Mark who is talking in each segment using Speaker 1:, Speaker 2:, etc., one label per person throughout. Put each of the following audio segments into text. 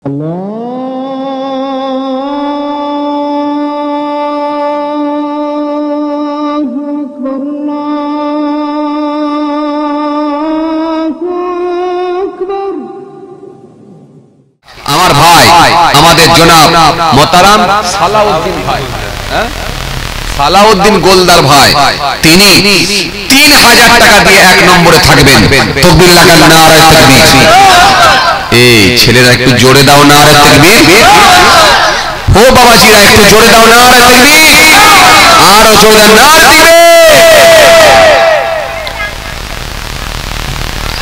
Speaker 1: আমার ভাই আমাদের জনাব মোহতারাম সালাউদ্দিন ভাই, সালাউদ্দিন গোলদার ভাই, তিনি 3000 টাকা দিয়ে 1 নম্বরে থাকবেন। তাকবীর লাগান, নারে তাকবীর। এই ছেলেরা একটু জোরে দাও নারে তাকবীর। ও বাবাজিরা একটু জোরে দাও নারে তাকবীর। আরো জোরে নারে তাকবীর।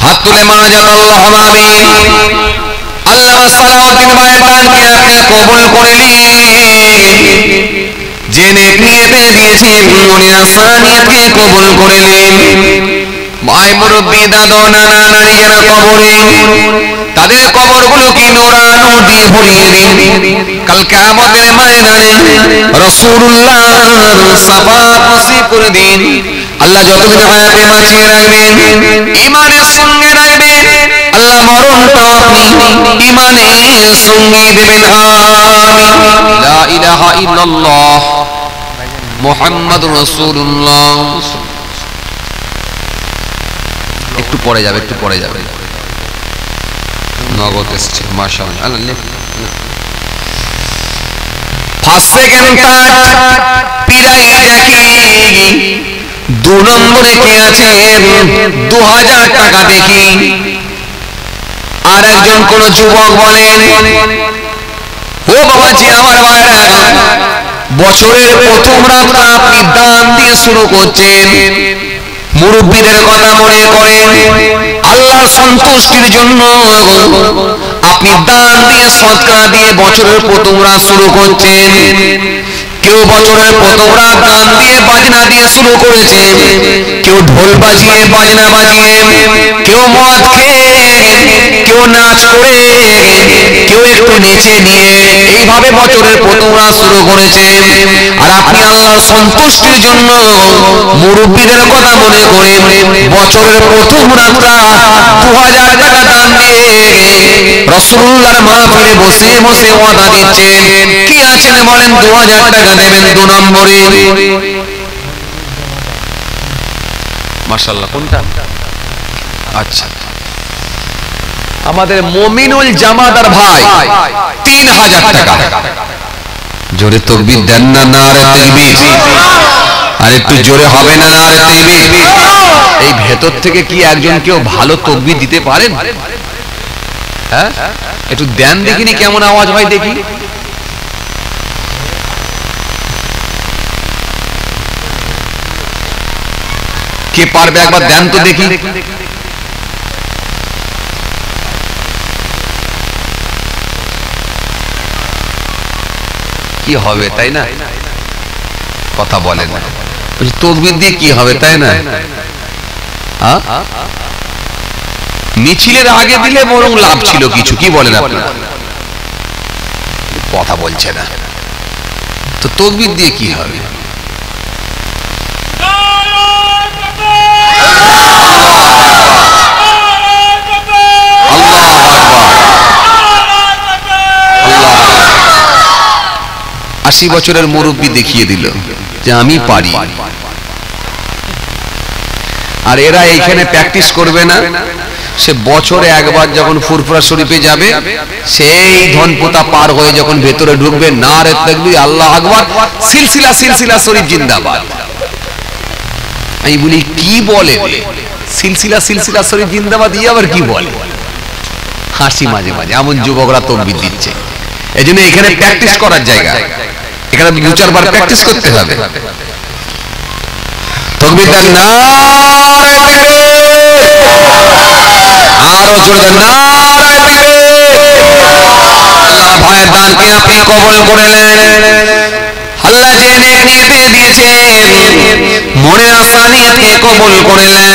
Speaker 1: হাত তুলে মানাজাত আল্লাহুম্মা আমিন। আল্লাহ সালাউদ্দিন ভাইয়ের দানকে আপনি কবুল করে নিন। যে নেক নিয়তে দিয়েছেন উনি আসানিয়াতকে কবুল করে নিন। ভাই মুরব্বি দাদা নানা নানি যারা কবরে, তাদের কবরগুলোকে নূরানো দিয়ে ভরিয়ে দিন। কাল কিয়ামতের ময়দানে রাসূলুল্লাহর শাফাআত নসিব করে দিন। আল্লাহ যতদিন হায়াতে বাঁচিয়ে রাখবেন, ঈমানের সঙ্গে রাখবেন, আল্লাহ মরণটাও আপনি ঈমানের সঙ্গে দেবেন। আমিন। লা ইলাহা ইল্লাল্লাহ মুহাম্মাদুর রাসূলুল্লাহ। একটু পরে যাবে, একটু পরে যাবে। নগদ এসছে মাশাআল্লাহ। ফার্স্ট সেকেন্ড থার্ড পিরাই দেখি 2 নম্বরে কে আছেন 2000 টাকা দেখি। আর একজন কোন যুবক বলেন, ও বাবাজি আমার ভাইরা, বছরের প্রথম রাতটা আপনি দান দিয়ে শুরু করছেন, মুরব্বীদের কথা মনে করেন, আল্লাহর সন্তুষ্টির জন্য আপনি দান দিয়ে সদকা দিয়ে বছরের প্রথম রাত শুরু করছেন। কেউ বছরের প্রথম রাত গান দিয়ে বাজনা দিয়ে শুরু করেছে, কেউ ঢোল বাজিয়ে বাজনা বাজিয়ে, কেউ মদ খেয়ে, কেউ নাচ করে, কেউ একটু নেচে নিয়ে, এইভাবে বছরের প্রথম রাত শুরু করেছে। আর আপনি আল্লাহর সন্তুষ্টির জন্য মুরব্বীদের কথা মনে করে বছরের প্রথম রাতটা 2000 টাকা দান দিয়ে রাসূলুল্লাহর মাহফিলে বসে বসে ওয়াদা দিচ্ছেন। কি আছেন বলেন, 2000 টাকা দেবেন 2 নম্বরে। মাশাআল্লাহ। কোনটা? আচ্ছা, আমাদের মুমিনুল জামাদার ভাই 3000 টাকা। জোরে তাকবীর দেন না, নারে তাকবীর। আর একটু জোরে হবে না, নারে তাকবীর। এই ভেতর থেকে কি একজন কেউ ভালো তাকবীর দিতে পারেন? হ্যাঁ, একটু দেন দেখিনি কেমন আওয়াজ হয় দেখি। কে পারবে একবার দেন তো দেখি। কি হবে তাই না? কথা বলেন না, তাকবীর দিয়ে কি হবে তাই না? মিছিলের আগে দিলে বরং লাভ ছিল কিছু। কি বলেন আপনারা? কথা বলছে না তো, তাকবীর দিয়ে কি হবে? আল্লাহু আকবার। 80 বছরের মুরব্বী দেখিয়ে দিল যে আমি পারি। আর এরা এইখানে প্র্যাকটিস করবে না, সে বছরে একবার যখন ফুরফুরা শরীফে যাবে, সেই ধনপোতা পার হয়ে যখন ভেতরে ঢুকবে, নারে তাকবীর, আল্লাহু আকবার, সিলসিলা সিলসিলা শরীফ জিন্দাবাদ। আমি বলি কি বলে, সিলসিলা সিলসিলা শরীফ জিন্দাবাদ, ই আবার কি বলে? হাসি মাঝে মাঝে, এমন যুবকরা তাকবীর দিচ্ছে। এই জন্য এখানে প্র্যাকটিস করার জায়গা, এখানে 2-4 বার প্র্যাকটিস করতে হবে। তাকবীর দেন, নারে তাকবীর। আরো জোরে দেন, নারে তাকবীর। আল্লাহ ভাইয়ের দানকে আপনি কবুল করে নেন। আল্লাহ যে নেক নিয়তে দিয়েছেন, মনের আশা নিয়তে কবুল করে নেন।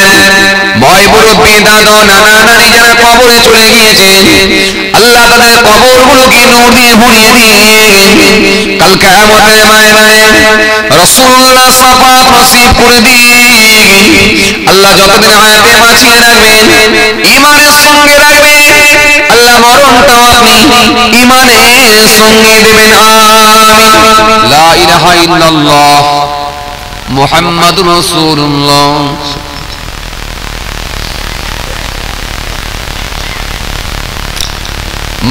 Speaker 1: ভাই মুরব্বি দাদা নানা নানি যারা কবরে চলে গিয়েছেন, আল্লাহ তাদের কবরগুলোকে নূর দিয়ে ভরিয়ে দিন। কাল কিয়ামতের ময়দানে রাসূলুল্লাহ শাফাআত নসিব করে দিন। আল্লাহ যতদিন হায়াতে বাঁচিয়ে রাখবেন, ঈমানের সঙ্গে রাখবেন, আল্লাহ মরণটাও আপনি ঈমানের সঙ্গে দেবেন। আমিন। লা ইলাহা ইল্লাল্লাহ মুহাম্মাদুর রাসূলুল্লাহ।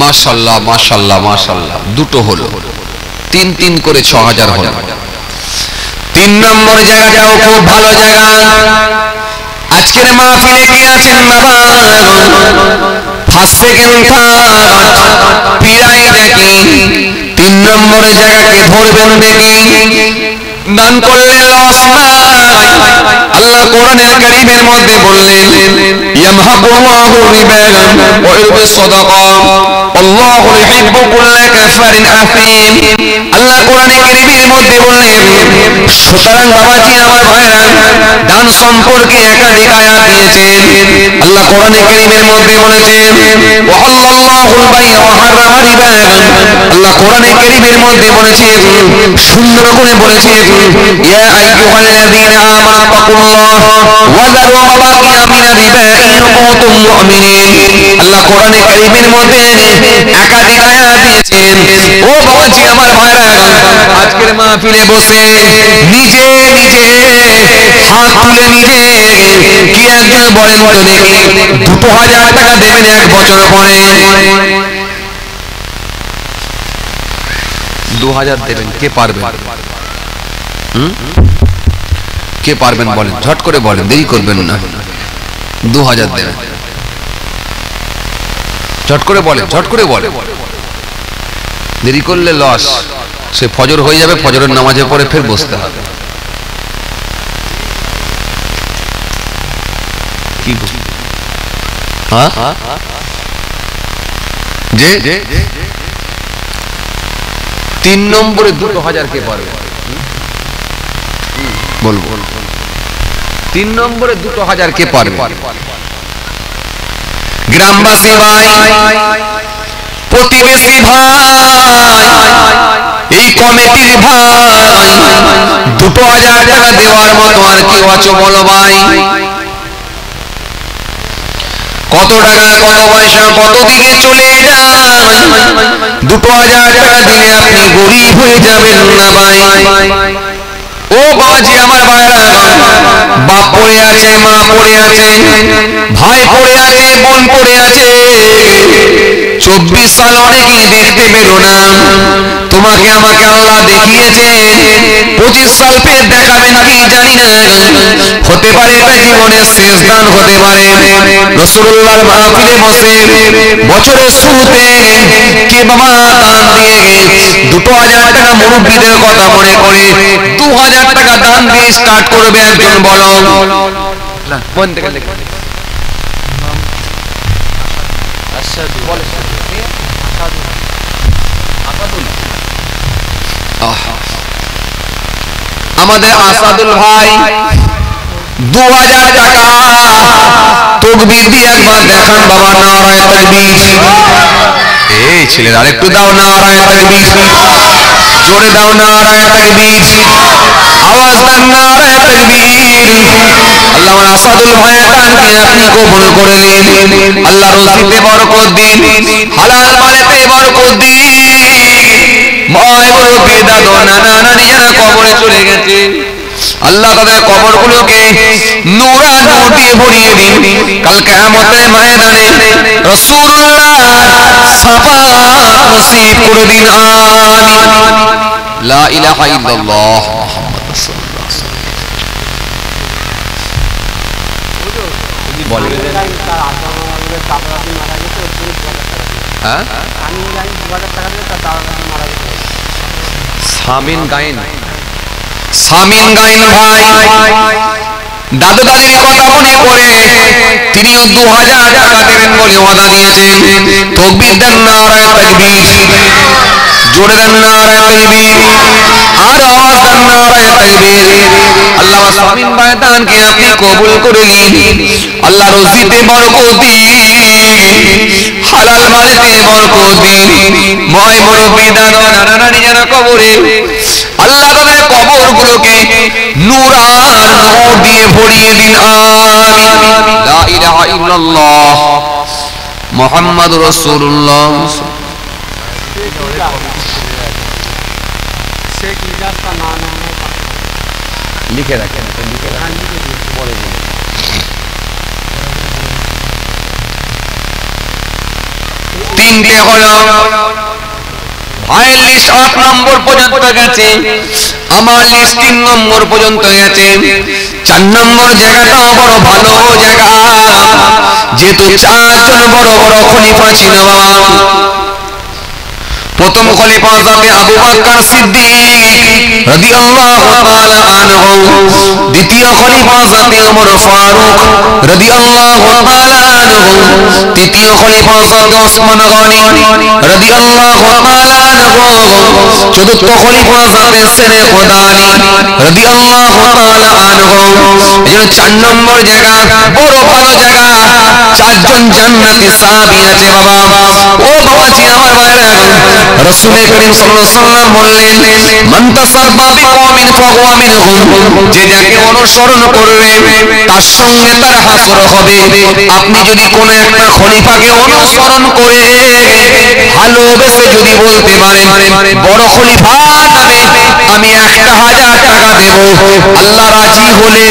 Speaker 1: মাশাআল্লাহ মাশাআল্লাহ মাশাআল্লাহ, দুটো হলো, তিন তিন করে 6000 হলো। 3 নম্বর জায়গাটাও খুব ভালো জায়গা। আজকের মাহফিলে কে আছেন বাবা? ফার্স্ট সেকেন্ড থার্ড পিরাই দেখি 3 নম্বর জায়গাকে ধরবেন দেখি, দান করলে লস নাই। আল্লাহ কোরআনের কারীমের মধ্যে বললেন ইয়ামহাকুল্লাহু রিবা ওয়া ইউরবি সাদাকা আল্লাহু ইউহিব্বু কুল্লা কাফারিন আফিম। আল্লাহ কোরআনের কারীমের মধ্যে বললেন, সুতরাং বাবাজি আমার ভাইরা, দান সম্পর্কে একাধিক আয়াত দিয়েছেন। আল্লাহ কোরআনের কারীমের মধ্যে বলেছেন ওয়াহাল্লাল্লাহুল বাই'a ওয়া হারামা রিবা। আল্লাহ কোরআনের কারীমের মধ্যে বলেছেন, সুন্দর করে বলেছেন ইয়া আইয়ুহাল্লাযীনা আমানু তাকুল্লাহ ওয়া যারু মা বাকিয়া মিনার রিবা ইন কুনতুম মুমিনিন। আল্লাহ কোরআনে কারীমের মধ্যে একাধিক আয়াত দিয়েছেন। ও বাবাজি আমার ভাইরা, আজকের মাহফিলে বসে নিজে নিজে হাত তুলে নিজে কি একজন বলেন তো দেখি 2000 টাকা দেবেন 1 বছর পরে? 2000 দেবেন, কে পারবে? কে পারবেন বলেন, ঝট করে বলেন, দেরি করবেন না। 2000 দেবেন, ঝট করে বলেন, ঝট করে বলেন, দেরি করলে লস। সে ফজর হয়ে যাবে, ফজরের নামাজের পরে ফের বসতে হবে। কি হ্যাঁ যে 3 নম্বরে 2000 কে পারবে বলবো? 3 নম্বরে 2000 কে পারবে? গ্রামবাসী ভাই, প্রতিবেশী ভাই, এই কমিটির ভাই, 2000 টাকা দেওয়ার মতো আর কি আছো বলো ভাই? কত টাকা, কত পয়সা, কত দিকে চলে যায়? 2000 টাকা দিলে আপনি গরিব হয়ে যাবেন না ভাই। ও বাবাজি আমার ভাইরা, বাপ পড়ে আছে, মা পড়ে আছে, ভাই পড়ে আছে, বোন পড়ে আছে। 24 সাল অনেকেই দেখতে পেল না, তোমাকে আমাকে আল্লাহ দেখিয়েছে। 25 সাল ফের দেখাবেন কি জানি না, হতে পারে এটা জীবনের শেষ দান হতে পারে। রাসূলুল্লাহর মাহফিলে বসে বছরের শুরুতে কে বাবা দান দিয়ে 2000 টাকা মুরব্বিদের কথা মনে করে 2000 টাকা দান দিয়ে স্টার্ট করবে একজন বলো? কোন থেকে দেখো? আমাদের আসাদুল ভাই 2000 টাকা তাকবীর দিয়ে একবার দেখান বাবা, নারায়ে তাকবীর। এই ছেলেরা আরেকটু দাও, নারায়ে তাকবীর, জোরে দাও, নারায়ে তাকবীর, আওয়াজ দেন, নারায়ে তাকবীর। আল্লাহ আমার আসাদুল ভাইয়ের দানকে আপনি কবুল করে নিন। আল্লাহ রুজিতে বরকত দিন, হালাল মালেতে বরকত দিন। মায় মুরব্বি, দাদু, নানা নানি যারা কবরে চলে গেছে, আল্লাহ তাদের কবরগুলোকে নূরানুর দিয়ে ভরিয়ে দিন। কাল কিয়ামতের ময়দানে রাসূলুল্লাহ শাফাআত নসিব করে দিন। আমিন। লা ইলাহা ইল্লাল্লাহ মুহাম্মাদুর রাসূলুল্লাহ। বলেন হ্যাঁ, সামিন গায়েন, সামিন গায়েন ভাই দাদু দাদির কথা মনে করে তিনিও 2000 টাকা দেবেন বলে ওয়াদা দিয়েছেন। তাকবীর দেন, নারায়ে তাকবীর, জোরে দেন, নারায়ে তাকবীর, আর আওয়াজ দেন, নারায়ে তাকবীর। আল্লাহ সামিন ভাই দানকে আপনি কবুল করে নিন। আল্লাহ রুজিতে বরকত দিন, হালাল মালেতে বরকত দিন। ময় মুরব্বি, দাদু, নানা নানি যারা কবরে আল্লাহ তাদের কবরগুলোকে নূর আর নূর দিয়ে ভরিয়ে দিন, আমিন। লা ইলাহা ইল্লাল্লাহ মুহাম্মাদুর রাসূলুল্লাহ। শেখ ইজাজ का नाम লিখে রাখেন, লিখে রাখেন, পরে বলুন। তিনটে হলো ভাইয়ের লিস্ট 8 নম্বর পর্যন্ত গেছে, আমার লিস্ট 3 নম্বর পর্যন্ত গেছে। 4 নম্বর জায়গাটাও বড় ভালো জায়গা, যেহেতু 4 জন বড় বড় খলিফা ছিল বাবা। প্রথম খলিফা হযরত আবু বকর সিদ্দিক রাদিয়াল্লাহু তাআলা আনহু, দ্বিতীয় খলিফা হযরত ওমর ফারুক রাদিয়াল্লাহু তাআলা আনহু, তৃতীয় খলিফা হযরত ওসমান গনি রাদিয়াল্লাহু তাআলা আনহু, চতুর্থ খলিফা হযরত শেরে খোদা আলী রাদিয়াল্লাহু তাআলা আনহু। এই 4 নম্বর জায়গা বড় ভালো জায়গা, 4 জন জান্নাতি সাহাবী আছে বাবা। ও বাবাজি আমার ভাইরা, রাসূল করিম সাল্লাল্লাহু আলাইহি ওয়াসাল্লাম বললেন, মান তাসাব্বা বিকওমিন ফাহুয়া মিনহুম, যে যাকে অনুসরণ করবে তার সঙ্গে তার হাসর হবে। আপনি যদি কোন একটা খলিফাকে অনুসরণ করে ভালোবেসে যদি বলতে পারেন বড় খলিফা নামে আমি 1000 টাকা দেব, আল্লাহ রাজি হলে,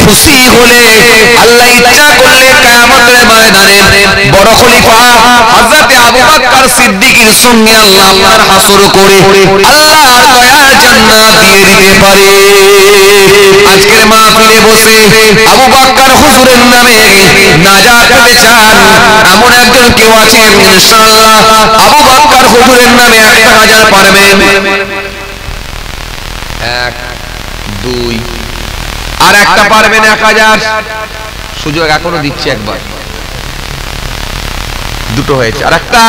Speaker 1: খুশি হলে, আল্লাহ ইচ্ছা করলে কিয়ামতের ময়দানে বড় খলিফা হযরত আবু বকর সিদ্দিকের সঙ্গে আল্লাহ আপনার হাসর করে আল্লাহর দয়ার জান্নাত দিয়ে দিতে পারে। আজকের মাহফিলে বসে আবু বকর হুজুরের নামে নাজাত পেতে চান এমন একজন কেউ আছেন, ইনশাআল্লাহ আবু বকর হুজুরের নামে 1000 পারবেন। 1 2 আর একটা পারবেন 1000, সুযোগ এখনো দিচ্ছে, একবার দুটো হয়েছে, আর একটা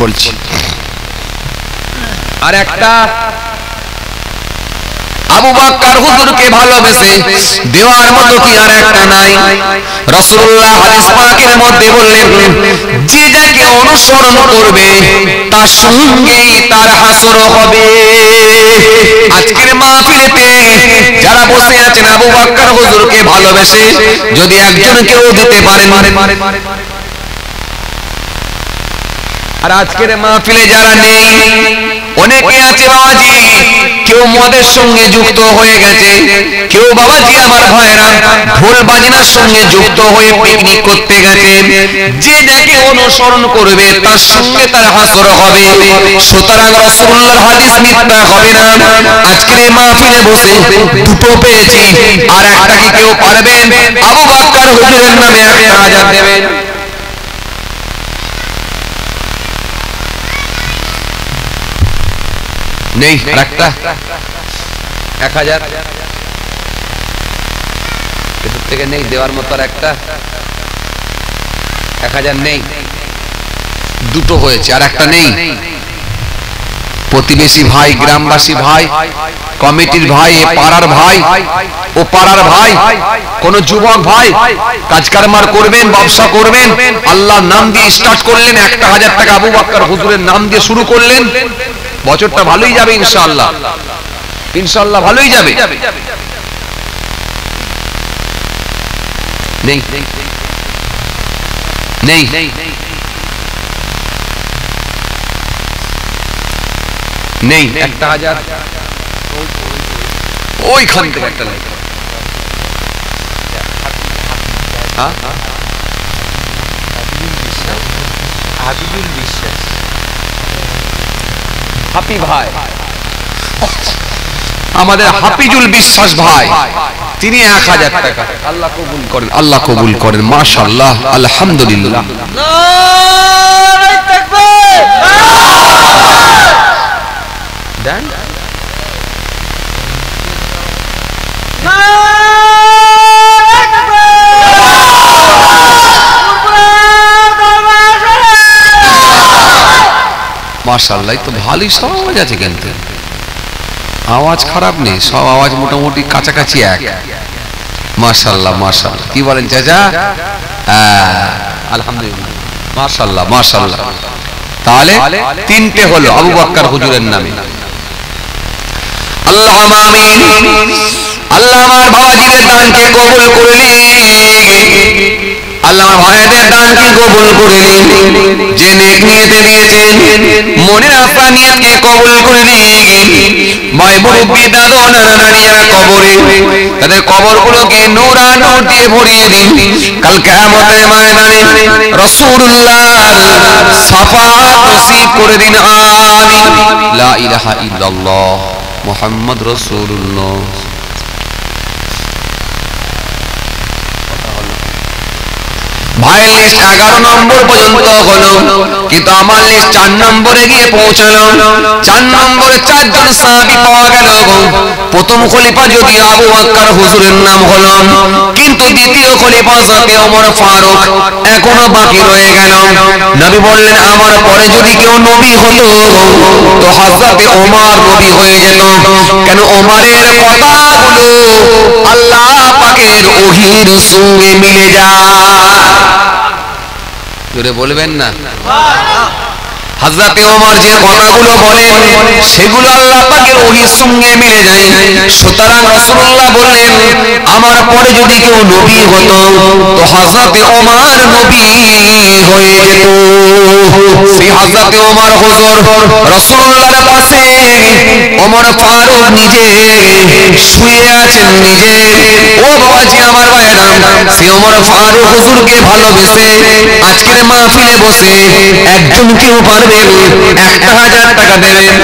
Speaker 1: বলছি, আর একটা আবু বকর হুজুরকে ভালোবেসে দেওয়ার মতো কি আর একটা নাই? রাসূলুল্লাহ হাদিস পাকের মধ্যে বললেন, যে যাকে অনুসরণ করবে তার সঙ্গেই তার হাসর হবে। আজকের মাহফিলেতে যারা বসে আছেন আবু বকর হুজুরকে ভালোবেসে যদি একজন কেউ দিতে পারেন, আর আজকের মাহফিলে যারা নেই, অনেকে আছে বাবাজি, কেউ মদের সঙ্গে যুক্ত হয়ে গেছে, কেউ বাবাজি আমার ভাইরা ঢোল বাজনার সঙ্গে যুক্ত হয়ে পিকনিক করতে গেছে। যে যাকে অনুসরণ করবে তার সঙ্গে তার হাসর হবে। সুতরাং রাসূলুল্লাহর হাদিস মিথ্যা হবে না। আজকের মাহফিলে বসে দুটো পেয়েছি, আর একটা কি কেউ পারবেন আবু বকর হুজুরের নামে 1000 দেবেন? নেই, একটা 1000 ভেতর থেকে নেই দেওয়ার মতো, আর একটা 1000 নেই, দুটো হয়েছে, আর একটা নেই। প্রতিবেশী ভাই, গ্রামবাসী ভাই, কমিটির ভাই, এ পাড়ার ভাই, ও পাড়ার ভাই, কোন যুবক ভাই কাজ কারবার করবেন, ব্যবসা করবেন, আল্লাহর নাম দিয়ে স্টার্ট করলেন, 1000 টাকা আবু বকর হুজুরের নাম দিয়ে শুরু করলেন, বছরটা ভালোই যাবে ইনশাআল্লাহ, ইনশাআল্লাহ ভালোই যাবে। নেই নেই নেই, 1000 ওইখান থেকে একটা লাগে। হাবিবুল বিশ্বাস, হাপি ভাই, আমাদের হাফিজুল বিশ্বাস ভাই, তিনি 1000 টাকা। আল্লাহ কবুল করেন, আল্লাহ কবুল করেন, মাশাআল্লাহ, আলহামদুলিল্লাহ। নারে তাকবীর, দেন মাশাআল্লাহ, তো ভালোই সমাজ আছে কিন্তু। আওয়াজ খারাপ নেই, সব আওয়াজ মোটামুটি কাছাকাছি এক। মাশাআল্লাহ মাশাআল্লাহ, কি বলেন চাচা? আলহামদুলিল্লাহ, মাশাআল্লাহ মাশাআল্লাহ। তাহলে তিনটে হলো আবু বকর হুজুরের নামে। আল্লাহুম্মা আমিন। আল্লাহ আমার বাবাজিদের দানকে কবুল করলি, আল্লাহ ভাইদের দানকে কবুল করলি, যে নেক নিয়তে দিয়েছেন মনের আশা নিয়তকে কবুল করলি। ভাই মুরব্বি দাদু নানা নানিরা কবরে, তাদের কবরগুলোকে নূরানুর দিয়ে ভরিয়ে দিন। কাল কিয়ামতের ময়দানে রাসূলুল্লাহ শাফাআত নসিব করে দিন, আমিন। লা ইলাহা ইল্লাল্লাহ মুহাম্মদ রাসূলুল্লাহ। ভাইয়ের লিস্ট 11 নম্বর পর্যন্ত হলো, কিন্তু আমার লিস্ট 4 নম্বরে গিয়ে পৌঁছালো। 4 নম্বরে 4 জন সাহাবী পাওয়া গেল। প্রথম খলিফা যদি আবু বকর হুজুরের নাম হলো, কিন্তু দ্বিতীয় খলিফা হযরত ওমর ফারুক এখনো বাকি রয়ে গেল। নবী বললেন আমার পরে যদি কেউ নবী হতো তো হযরত ওমর নবী হয়ে যেত। কেন? ওমরের কথাগুলো আল্লাহ পাকের ওহীর সঙ্গে মিলে যায়। জোরে বলবেন না? হযরত ওমর যে কথাগুলো বলেন সেগুলো আল্লাহ পাকের ওহীর সঙ্গে মিলে যায়। সুতরাং রাসূলুল্লাহ বললেন আমার পরে যদি কেউ নবী হতো তো হযরত ওমর নবী হয়ে যেত। সেই হযরত ওমর হুজুর রাসূলুল্লাহর পাশে ওমর ফারুক নিজে শুয়ে আছেন নিজে। ও বাবাজি আমার ভাইরা, সেই ওমর ফারুক হুজুরকে ভালোবেসে আজকের মাহফিলে বসে একজন কেউ পারবেন 1000 টাকা দেবেন।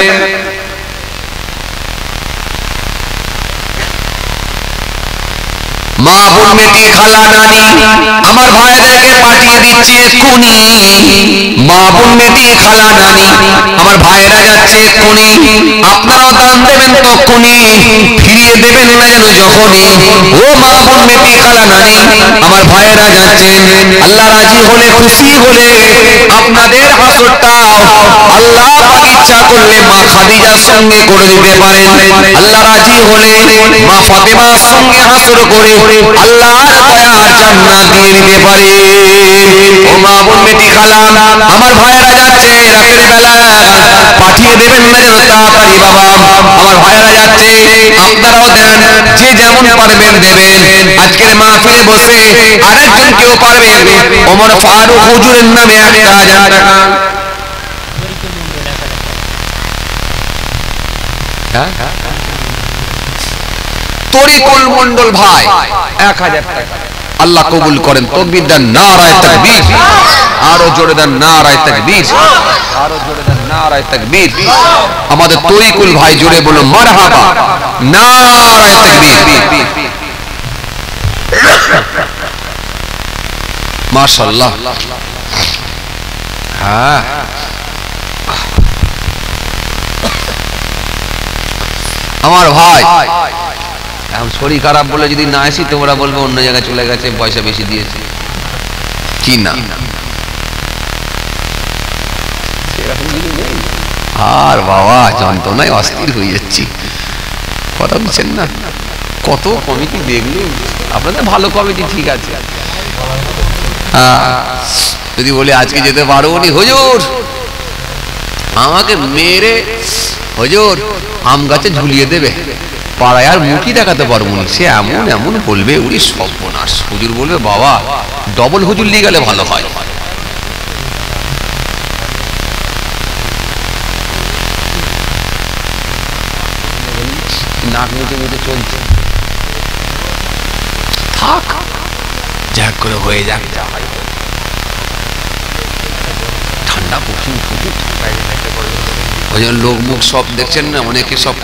Speaker 1: মা বোন বেটি খালা নানি আমার ভাইদেরকে পাঠিয়ে দিচ্ছে এক্ষুনি। মা বোন বেটি খালা নানি আমার ভাইরা যাচ্ছে এক্ষুনি। আপনারাও দান দেবেন তক্ষুনি, ফিরিয়ে দেবেন না যেন যখনই। ও মা বোন বেটি খালা নানি আমার ভাইরা যাচ্ছেন, আল্লাহ রাজি হলে খুশি হলে আপনাদের হাসরটাও আল্লাহ পাক ইচ্ছা করলে মা খাদিজার সঙ্গে করে দিতে পারেন। আল্লাহ রাজি হলে মা ফাতেমার সঙ্গে হাসর করে আল্লাহর দয়ার জান্নাত দিয়ে দিতে পারে। ও মা বোন বেটি খালা আমার ভাইরা যাচ্ছে রাতের বেলা, পাঠিয়ে দেবেন না যেন তাড়াতাড়ি বাবা। আমার ভাইরা যাচ্ছে, আপনারাও দেন, যে যেমন পারবেন দেবেন। আজকের মাহফিলে বসে আরেকজন কেউ পারবেন ওমর ফারুক হুজুরের নামে 1000 টাকা। তরিকুল মন্ডল ভাই 1000 টাকা। আল্লাহ কবুল করেন। তাকবীর দেন, নারায়ে তাকবীর। আরো জোরে দেন, নারায়ে তাকবীর। আরো জোরে দেন, নারায়ে তাকবীর। আমাদের তরিকুল ভাই জোরে বলো মারহাবা, নারায়ে তাকবীর। মাশাআল্লাহ। হ্যাঁ, আমার ভাই এখন শরীর খারাপ বলে যদি না আসি তোমরা বলবে অন্য জায়গায় চলে গেছে, পয়সা বেশি দিয়েছে কি না। আর বাবা যন্ত্রণায় অস্থির হয়ে যাচ্ছি, কথা বলছেন না। কত কমিটি দেখলেন, আপনাদের ভালো কমিটি ঠিক আছে। যদি বলে আজকে যেতে পারবো নি হুজুর, আমাকে মেরে হুজুর আম গাছে ঝুলিয়ে দেবে, পাড়ায় আর মুখই দেখাতে পারবো না। সে এমন এমন বলবে, উনি সর্বনাশ। হুজুর বলবে বাবা ডবল হুজুর নিয়ে গেলে ভালো হয়। নাক মুখে মুখে চলছে, থাক যা করে হয়ে যাক। ঠান্ডা প্রচুর প্রচুর ওই জন্য লোক মুখ সব দেখছেন না, অনেকে সব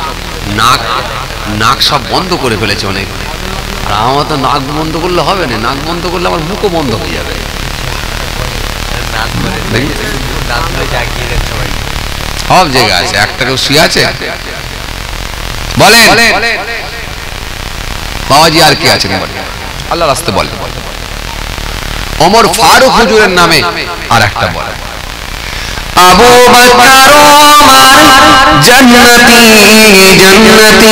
Speaker 1: নাক সব বন্ধ করে ফেলেছে অনেক। আর আমার তো নাক বন্ধ করলে হবে না, নাক বন্ধ করলে আমার মুখও বন্ধ হয়ে যাবে। সব জায়গায় আছে, একটা কেউ শুয়ে আছে। বলেন বাবাজি আর কি আছেন আল্লাহ রাস্তে বলেন। ওমর ফারুক হুজুরের নামে আর একটা বলেন, আবু বকর ওমর জান্নাতি জান্নাতি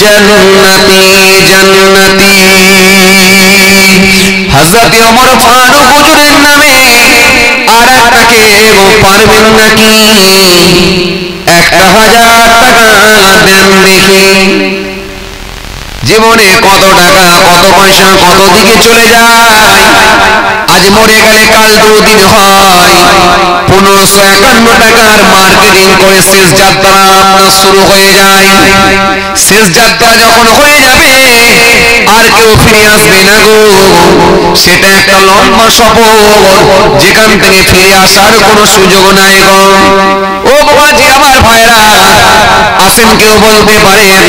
Speaker 1: জান্নাতি জান্নাতি। হযরত ওমর ফারুক হুজুরের নামে আর একটা কেউ পারবেন নাকি? 1000 টাকা দেন দেখি। জীবনে কত টাকা কত পয়সা কত দিকে চলে যায়। আজ মরে গেলে কাল দুদিন হয়। 1551 টাকার মার্কেটিং করে শেষ যাত্রা আপনার শুরু হয়ে যায়। শেষ যাত্রা যখন হয়ে যাবে আর কেউ ফিরে আসবে না গো। সেটা একটা লম্বা সফর, যেখান থেকে ফিরে আসার কোনো সুযোগ নাই গো। ও বাবাজি আমার ভাইরা, আসেন কেউ বলতে পারেন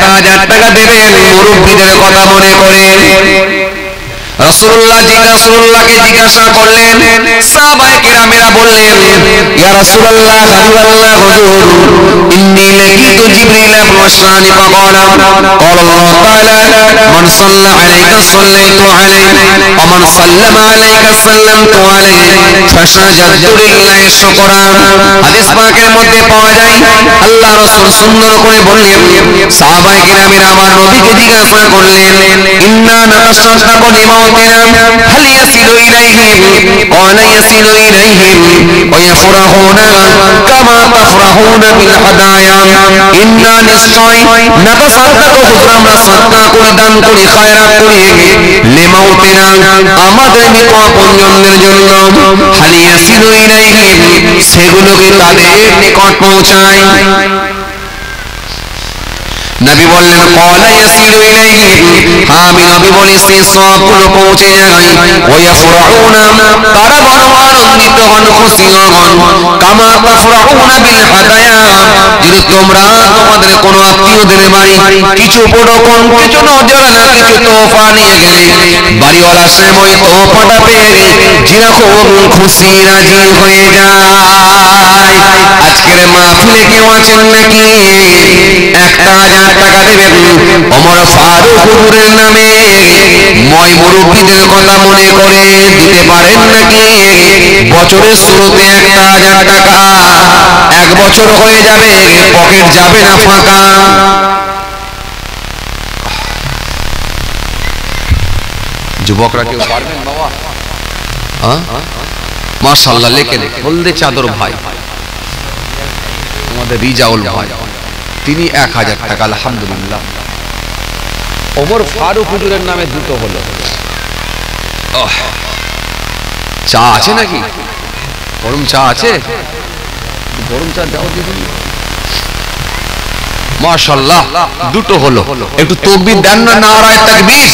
Speaker 1: 1000 টাকা দেবেন মুরব্বীদের কথা মনে করে। রাসূলুল্লাহকে জিজ্ঞাসা করলেন, সাহাবায়ে কেরামেরা বললেন, ইয়া রাসূলুল্লাহ হাবিবাল্লাহ হুজুর, ইন্নী লাকিতু জিবরিল ফাশরানি ফাকালা ক্বালা আল্লাহু তাআলা মান সাল্লা আলাইকা সাল্লাতু আলাইহি ওয়া মান সাল্লামা আলাইকা সাল্লামতু আলাইহি ফাসাজাদতু লিল্লাহি শুকরান। হাদিস পাকের মধ্যে পাওয়া যায় আল্লাহ রাসূল সুন্দর করে বললেন, সাহাবায়ে কেরামেরা আমার নবীকে জিজ্ঞাসা করলেন, ইন্না নাতাসাদ্দাকু লিমাউতিনা হাল ইয়াসিলু ইলাইহিম ক্বালা ইয়াসিলু ইলাইহিম ওয়া ইয়াফরাহুনা কামা তাফরাহুনা বিল হাদায়া। ইন্না নিশ্চয় নাতাসাদ্দাকু হুজুর আমরা সাদকা করে দান করি খায়রাত করি লিমাউতিনা আমাদের মৃত আপনজনদের জন্য। হাল ইয়াসিলু ইলাইহিম সেগুলোকে তাদের নিকট পৌঁছায়। নবী বললেন ক্বালা ইয়াসিলু ইলাইহিম, হ্যাঁ আমি নবী বলি সেই সবগুলো পৌঁছে যায়। ওয়া ইয়াফরাহুনা তারা বড় আনন্দিত হন খুশি হন। কামা তাফরাহুনা বিল হাদায়া যদি তোমরা তোমাদের কোনো আত্মীয়দের বাড়ি কিছু পরকম কিছু নজরানা কিছু তোফা নিয়ে গেলে বাড়িওয়ালা সে ওই তোফাটা পেয়ে যেরকম খুশি রাজি হয়ে যায়। আজকের মাহফিলে কেউ আছেন নাকি 1000 টাকা দেবেন ওমর ফারুক হুজুরের নামে মই মুরব্বীদের কথা মনে করে দিতে পারেন নাকি? বছরের শুরুতে 1000 টাকা, 1 বছর হয়ে যাবে পকেট যাবে না ফাঁকা। যুবকরা কেউ পারবেন বাবা? মাশাআল্লাহ, লেখেন হলদে চাদর ভাই আমাদের রিজাউল ভাই, তিনি 1000 টাকা আলহামদুলিল্লাহ। ওমর ফারুক হুজুরের নামে দুটো হলো। চা আছে নাকি? গরম চা আছে? গরম চা দাও দেখুন। মাশাআল্লাহ, দুটো হলো। একটু তাকবীর দেন না, নারায়ে তাকবীর।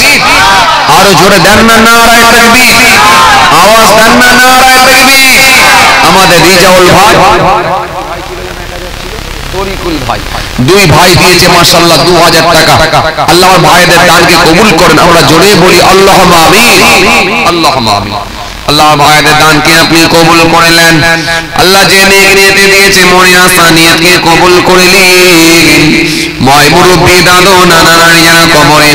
Speaker 1: আরো জোরে দেন না, নারায়ে তাকবীর। আওয়াজ দেন না, নারায়ে তাকবীর। আমাদের রিজাউল ভাই, তরিকুল ভাই, দুই ভাই দিয়েছে মাশাআল্লাহ 2000 টাকা। আল্লাহ আমার ভাইদের দানকে কবুল করেন। আমরা জোরে বলি আল্লাহুম্মা আমিন, আল্লাহুম্মা আমিন। আল্লাহ ভাইদের দানকে আপনি কবুল করে নেন। আল্লাহ যে নিয়তে দিয়েছে মনে আসা নিয়তকে কবুল করে নিন। ময় মুরব্বি দাদু নানা নানি যারা কবরে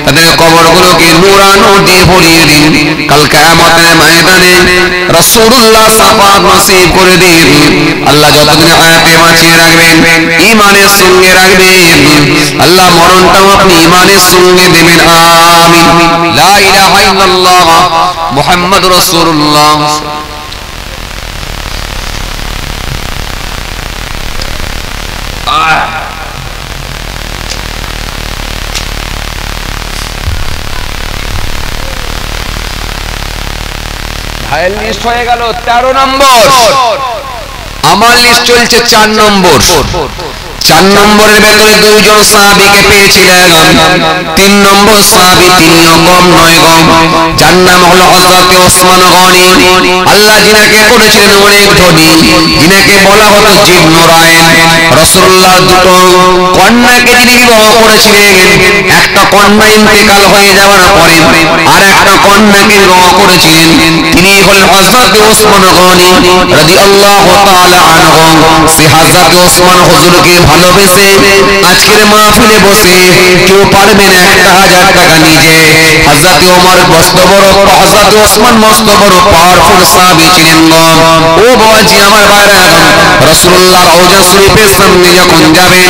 Speaker 1: তাদের কবরগুলোকে নূরানো দিয়ে ভরিয়ে দিন। কাল কিয়ামতের ময়দানে রাসূলুল্লাহ শাফাআত নসিব করে দিন। আল্লাহ যতদিন হায়াতে বাঁচিয়ে রাখবেন ঈমানের সঙ্গে রাখবেন। আল্লাহ মরণটাও আপনি ঈমানের সঙ্গে দেবেন, আমিন। লা ইলাহা ইল্লাল্লাহ মুহাম্মাদুর রাসূলুল্লাহ। ভাইয়ের লিস্ট হয়ে গেল 13 নম্বর। আমার লিস্ট চলছে 4 নম্বর। 4 নম্বরের ভেতরে 2 জন সাহাবীকে পেয়েছিলেন। 3 নম্বর সাহাবী তিনিও কম নয় গম, যার নাম হলো হযরত ওসমান গনি। আল্লাহ যিনাকে করেছিলেন অনেক ধনী, যিনাকে বলা হতো জিব নুরাইন। রাসূলুল্লাহ দুটো কন্যাকে যিনি বিবাহ করেছিলেন, একটা কন্যা ইন্তেকাল হয়ে যাওয়ার পরে আর একটা কন্যাকে বিবাহ করেছিলেন, তিনি হলেন হযরত ওসমান গনি রাদিয়াল্লাহু তাআলা আনহু। সে হযরত ওসমান হুজুরকে ভালোবেসে আজকের মাহফিলে বসে কেউ পারবেন 1000 টাকা নিজে। হযরত ওমর মস্ত বড়, হযরত ওসমান মস্ত বড় পাওয়ারফুল সাহাবী ছিলেন। ও বাবাজি আমার ভাইরা, রাসূলুল্লাহ রওজা শরীফের সামনে যখন যাবেন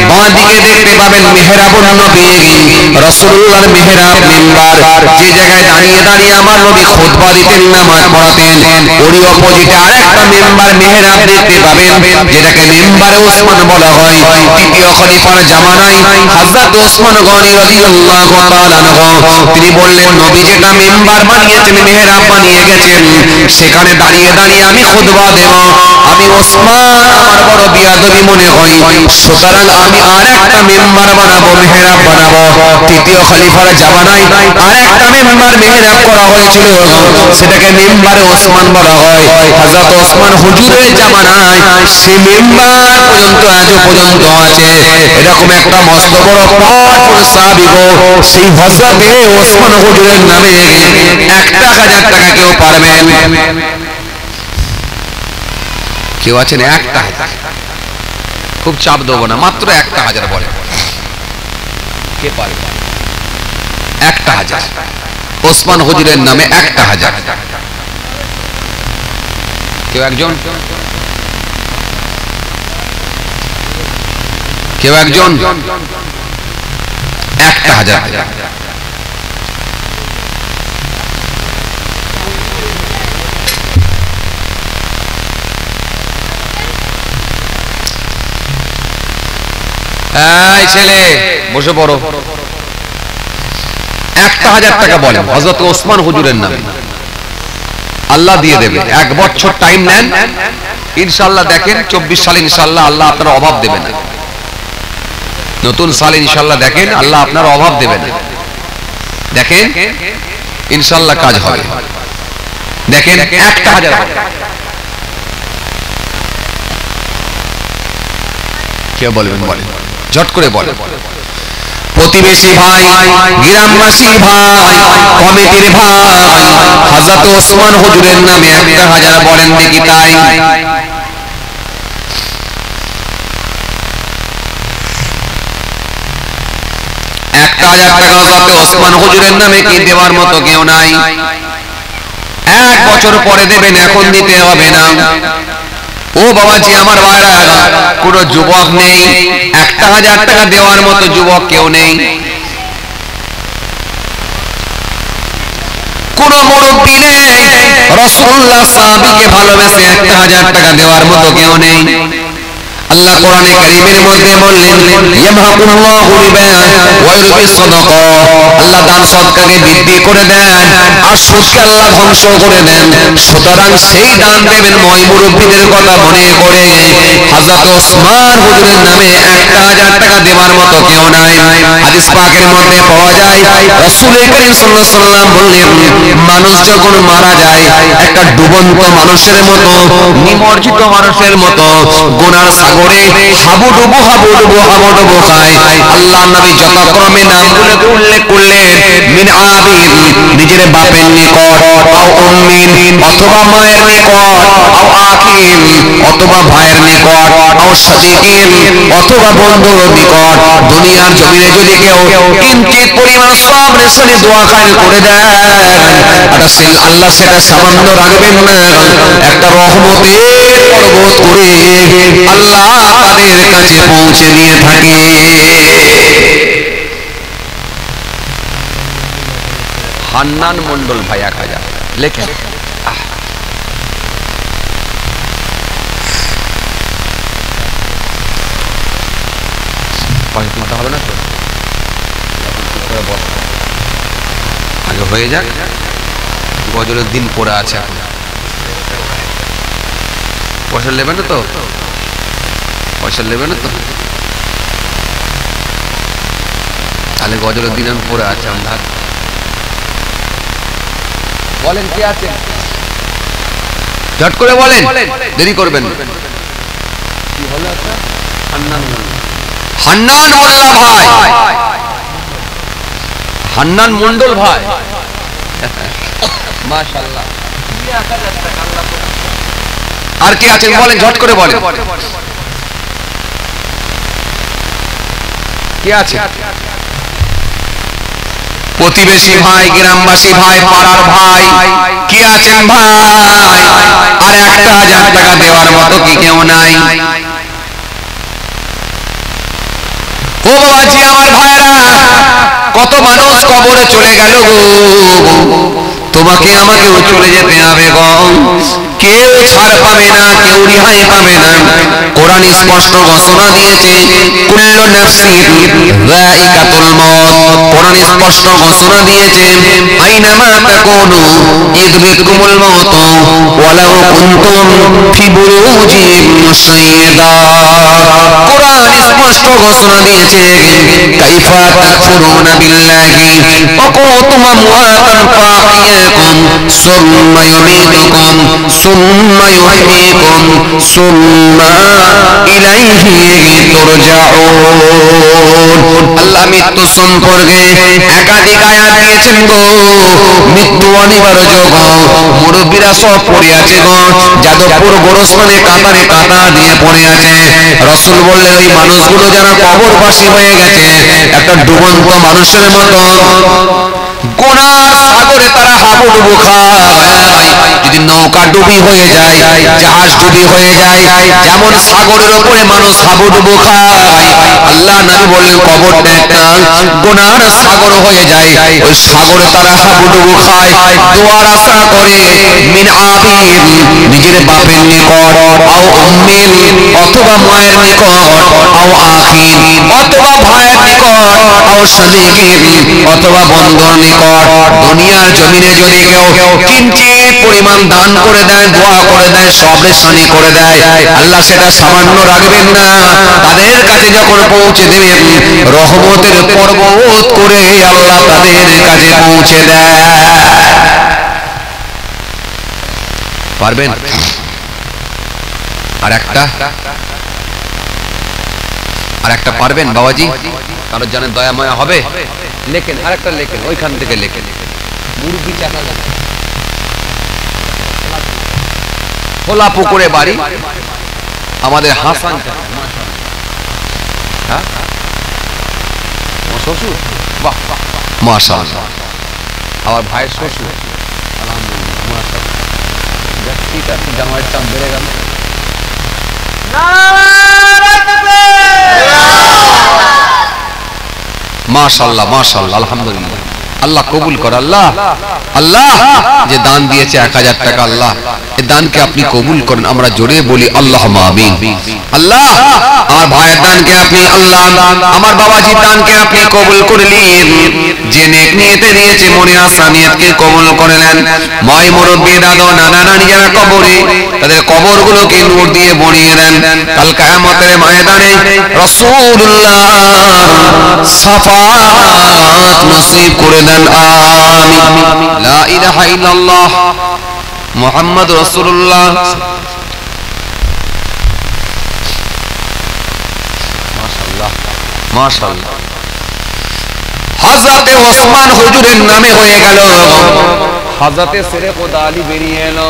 Speaker 1: বাঁ দিকে দেখতে পাবেন মেহরাবুন নবী রাসূলুল্লাহর মেহরাব মিম্বার, যে জায়গায় দাঁড়িয়ে দাঁড়িয়ে আমার নবী খুতবা দিতেন, নামাজ পড়াতেন, ওরই অপোজিটে আরেকটা মিম্বার মেহরাব দেখতে পাবেন, যেটাকে মিম্বারে ওসমান বলা হয়। তৃতীয় খলিফার জামানায় হযরত ওসমান গনি রাদিয়াল্লাহু তাআলা আনহু তিনি বললেন, নবী যেটা মিম্বার বানিয়েছেন, মেহরাব বানিয়ে গেছেন, সেখানে দাঁড়িয়ে দাঁড়িয়ে আমি খুতবা দেব, আমি ওসমান আমার বড় বিয়াদবি মনে হয়, সুতরাং আমি আরেকটা মিম্বার বানাবো, মেহরাব বানাবো। তৃতীয় খলিফার জামানায় আরেকটা মিম্বার মেহরাব করা হয়েছিল, সেটাকে মিম্বারে ওসমান বলা হয়। হযরত ওসমান হুজুরের জামানায় সেই মিম্বার পর্যন্ত আজও পর্যন্ত আছে। এরকম একটা মস্ত বড় পাওয়ারফুল সাহাবী গো, সেই হযরত ওসমান হুজুরের নামে 1,000 টাকা কেউ পারবেন? কেউ আছেন 1,000? খুব চাপ দেবো না, মাত্র 1,000 বলে কে পারবে? 1,000 ওসমান হুজুরের নামে 1,000। কেউ একজন? কেউ একজন? 1,000। এই ছেলে বসে পড়ো। 1,000 টাকা বলেন হযরত ওসমান হুজুরের নামে, আল্লাহ দিয়ে দেবে। 1 বছর টাইম নেন, ইনশাআল্লাহ দেখেন 24 সালে ইনশাআল্লাহ আল্লাহ আপনার অভাব দেবে না। নতুন সালে ইনশাআল্লাহ দেখেন আল্লাহ আপনার অভাব দেবে না। দেখেন ইনশাআল্লাহ কাজ হবে। দেখেন 1,000 কে বলবেন? বলেন, ঝট করে বলেন। প্রতিবেশী ভাই, গ্রামবাসী ভাই, কমিটির ভাই, হযরত ওসমান হুজুরের নামে 1,000 বলেন দেখি তাই। 1,000 টাকা হযরত ওসমান হুজুরের নামে কি দেওয়ার মতো কেউ নাই? 1 বছর পরে দেবেন, এখন দিতে হবে না। ও বাবাজি আমার ভাইরা, কোন যুবক নেই 1,000 টাকা দেওয়ার মতো? যুবক কেউ নেই? কোন মুরব্বি নেই রাসূলুল্লাহ সাহাবীকে ভালোবেসে 1,000 টাকা দেওয়ার মতো কেউ নেই? আল্লাহ কোরআনে কারীমের মধ্যে বললেন, ইয়ামহাকুল্লাহু রিবা ওয়া ইউরবিস সাদাকা, আল্লাহ দান সদকাকে বৃদ্ধি করে দেন আর সুদকে আল্লাহ ধ্বংস করে দেন। সুতরাং সেই দান দেবেন ময় মুরব্বিদের কথা মনে করে। হযরত ওসমান হুজুরের নামে 1,000 টাকা দেওয়ার মতো কেউ নাই। হাদিস পাকের মধ্যে পাওয়া যায় রাসূল করিম সাল্লাল্লাহু আলাইহি ওয়াসাল্লাম বললেন, মানুষ যখন মারা যায় একটা ডুবন্ত মানুষের মতো, নিমজ্জিত মানুষের মতো গুনার সাগরে হাবুডুবু হাবুডুবু হাবুডুবু খায়। আল্লাহ নবী যথাক্রমে নামগুলো উল্লেখ করলেন, মিন আবিন নিজের বাপের নিকট, আও উম্মিন অথবা মায়ের নিকট, আও আখিন অথবা ভাইয়ের নিকট, আও সাদিকিন অথবা বন্ধুর নিকট। দুনিয়ার জমিনে যদি কেউ কিঞ্চিত পরিমাণ সওয়াব রেশনে দোয়া খায় করে দেয়, আল্লাহ সেটা সামান্য রাখবেন না, একটা রহমতের পর্বত করে আল্লাহ তাদের কাছে পৌঁছে দিয়ে থাকে। হান্নান মন্ডল ভাই 1,000 লেখেন। মাথা হবে না তো, আগে হয়ে যাক, গজরের দিন পড়ে আছে এখন। পয়সা নেবে না তো? পয়সা নেবে না তো? তাহলে গজরের দিন আমি পড়ে আছে আমরা। বলেন কে আছে? ঝট করে বলেন, দেরি করবেন। কি হলো? হান্নান মোল্লা ভাই, হান্নান মন্ডল ভাই, মাশাআল্লাহ। আর কে আছেন বলেন, ঝট করে বলেন কে আছে? প্রতিবেশী ভাই, গ্রামবাসী ভাই, পাড়ার ভাই, কি আছেন ভাই? আর 1,000 টাকা দেওয়ার মতো কি কেউ নাই? ও বাবাজি আমার ভাইরা, কত মানুষ কবরে চলে গেল গো, তোমাকে আমাকেও চলে যেতে হবে গো। কেউ ছাড় পাবে না, কেউ রেহাই পাবে না। কোরআন স্পষ্ট ঘোষণা দিয়েছে, কুল্লু নাফসিন যায়িকাতুল মউত। কোরআন স্পষ্ট ঘোষণা দিয়েছে, আইনামা তাকুনু ইদরিকুমুল মাউত ওয়ালাউ কুনতুম ফি বুরুজিন মুশাইয়্যাদা। কোরআন স্পষ্ট ঘোষণা দিয়েছে, কাইফা তাকফুরুনা বিল্লাহি ওয়া কুনতুম আমওয়াতান ফাআহইয়াকুম সুম্মা ইউমীতুকুম সুম্মা ইউহয়ীকুম সুম্মা ইলাইহি তুরজাউন। আল্লাহ মৃত্যু সম্পর্কে একাধিক আয়াত দিয়েছেন গো। মৃত্যু অনিবার্য গো। মুরব্বীরা সব পড়ে আছে গো। যাদবপুর গোরস্থানে কাতারে কাতা দিয়ে পড়ে আছে। রাসূল বললেন, ওই মানুষগুলো যারা কবরবাসী হয়ে গেছে, একটা ডুবন্ত মানুষের মতো গুনার সাগরে তারা হাবুডুবু খায়। যদি নৌকা ডুবি হয়ে যায়, জাহাজ ডুবি হয়ে যায়, যেমন সাগরের উপরে মানুষ হাবুডুবু খায়, আল্লাহ নবী বললেন কবরটা একটা গুনার সাগর হয়ে যায়। ওই সাগরে তারা হাবুডুবু খায়, দোয়ার আশা করে, মিন আবিন, নিজের বাপের নিকট, আও উম্মিন, অথবা মায়ের নিকট, আও আখিন, অথবা ভাইয়ের নিকট, আও শাদীকিন, অথবা বন্ধুর নিকট। দুনিয়ার জমিনে যদি কেউ কিঞ্চিত পরিমাণ দান করে দেয়, দোয়া করে দেয়, সবরেশানি করে দেয়, আল্লাহ সেটা সামান্য রাখবেন না। তাদের কাছে যখন পৌঁছে দেবেন, রহমতের পর্বত করে আল্লাহ তাদের কাছে পৌঁছে দেয়। পারবেন? আর একটা পারবেন বাবাজি? কারোর জানেন দয়া মায়া হবে? লেখেন, আর একটা লেখেন, ওইখান থেকে লেখেন। মুরগি চাকা খোলা পুকুরে বাড়ি, আমাদের হাসান শ্বশুর, বাহ মাশাআল্লাহ, আমার ভাইয়ের শ্বশুর, আলহামদুলিল্লাহ মাশাআল্লাহ। ঠিক আছে, জানুয়ারির চাপ বেড়ে গেল। মাশাআল্লাহ মাশাআল্লাহ, আলহামদুলিল্লাহ। আল্লাহ কবুল কর। আল্লাহ আল্লাহ যে দান দিয়েছে 1000 টাকা, আল্লাহ এই দানকে আপনি কবুল করেন। আমরা জোরে বলি আল্লাহুম্মা আমিন। আল্লাহ আমার ভাইয়ের দানকে আপনি, আল্লাহ আমার বাবাজির দানকে আপনি কবুল করলেন। যে নেক নিয়তে দিয়েছে, মনে আশা নিয়তকে কবুল করলেন। মাই মুরব্বি, দাদা, নানা নানি যারা কবরে, তাদের কবরগুলোকে নূর দিয়ে ভরিয়ে দেন। কাল কিয়ামতের ময়দানে রাসূলুল্লাহ শাফাআত নসিব করে দেন। আমিন। লা ইলাহা ইল্লাল্লাহ মুহাম্মদ রাসূলুল্লাহ। মাশাআল্লাহ মাশাআল্লাহ। হযরতে ওসমান হুজুরের নামে হয়ে গেল। হযরতে শেরে খোদা আলী বেরিয়ে এলো।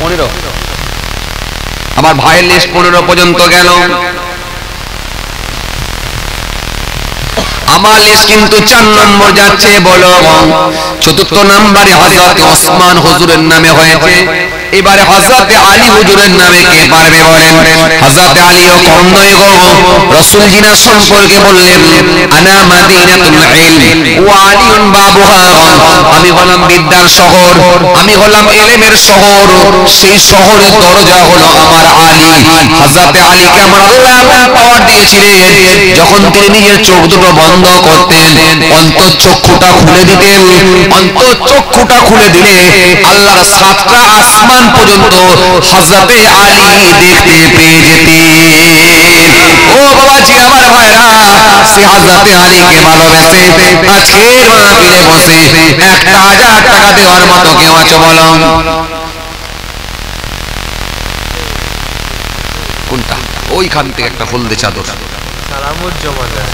Speaker 1: 15, আমার ভাইয়ের লিস্ট 15 পর্যন্ত গেল। আমার লিস্ট কিন্তু 4 নম্বর যাচ্ছে। বলো, 4র্থ নম্বরে হযরত ওসমান হুজুরের নামে হয়েছে। এবারে হযরতে আলী হুজুরের নামে কে পারবে বলেন? হযরতে আলীও কম নয় গো। রাসূল জিনা সম্পর্কে বললেন, আনা মাদিনাতুল ইলম ওয়া আলিউন বাবুহা। আমি হলাম বিদ্যার শহর, আমি হলাম ইলমের শহর, সেই শহরের দরজা হলো আমার আলী। হযরতে আলীকে আমার আল্লাহ পাওয়ার দিয়েছিলেন, যখন তিনি নিজের চোখ দুটো বন্ধ করতেন, অন্তঃচক্ষুটা খুলে দিতেন। অন্তঃচক্ষুটা খুলে দিলে আল্লাহর 7টা আসমান পর্যন্ত হযরতে আলী দেখতে পেয়ে যেতেন। ও বাবাজি আমার ভাইরা, সে হযরতে আলীকে ভালোবেসে আজকের মাহফিলে বসে 1000 টাকা দেওয়ার মতো কেউ আছে বলো? কোনটা? ওইখান থেকে একটা হলদে চাদর সালামুর জমানা।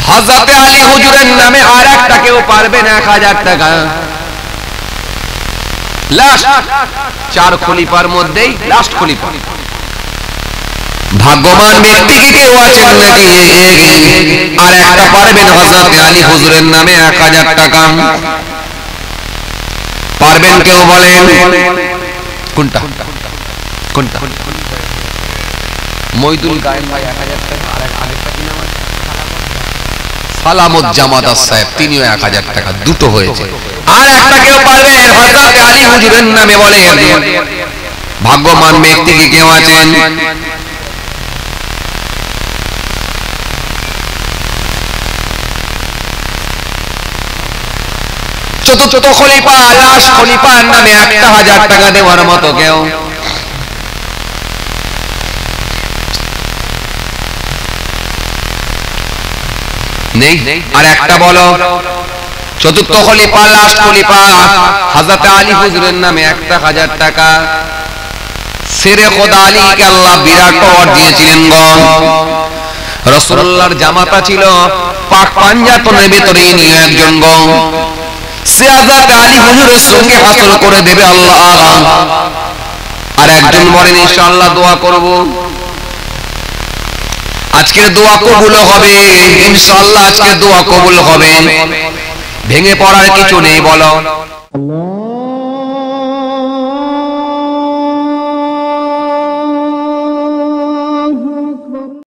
Speaker 1: হযরতে আলী হুজুরের নামে আর একটা কেউ পারবেন 1000 টাকা? লাস্ট 4 খলিফার মধ্যেই লাস্ট খলিফা ভাগ্যবান ব্যক্তি কি কেউ আছেন নাকি? আর একটা পারবেন হযরত আলী হুজুরের নামে 1000 টাকা পারবেন কেউ বলেন? কোনটা কোনটা? মইদুল গায়েন ভাই 1000 টাকা, আর আরেকটা কি নাম আছে? সালামত জামাদার সাহেব, তিনিও 1000 টাকা, দুটো হয়েছে। আর একটা কেউ পারবেন হযরত আলী হুজুরের নামে বলেন? ভাগ্যবান ব্যক্তি কি কেউ আছেন? চতুর্থ খলিফা, লাস্ট খলিফার নামে 1000 টাকা দেওয়ার মতো কেউ? নেই? আর একটা বলো, চতুর্থ খলিফা, লাস্ট খলিফা হযরত আলী হুজুরের নামে 1000 টাকা। শেরে খোদা আলীকে আল্লাহ বিরাট পাওয়ার দিয়েছিলেন গো। রাসূলুল্লাহর জামাতা ছিল পাক পাঞ্জাতনের ভিতরে ইনি একজন গো। সে হযরত আলী হুজুরের সঙ্গে হাসল করে দেবে আল্লাহ। আর একজন বলেন ইনশাআল্লাহ দোয়া করব, আজকের দোয়া কবুল হবে ইনশাআল্লাহ, আজকের দোয়া কবুল হবে। ভেঙে পড়ার কিছু নেই, বলো।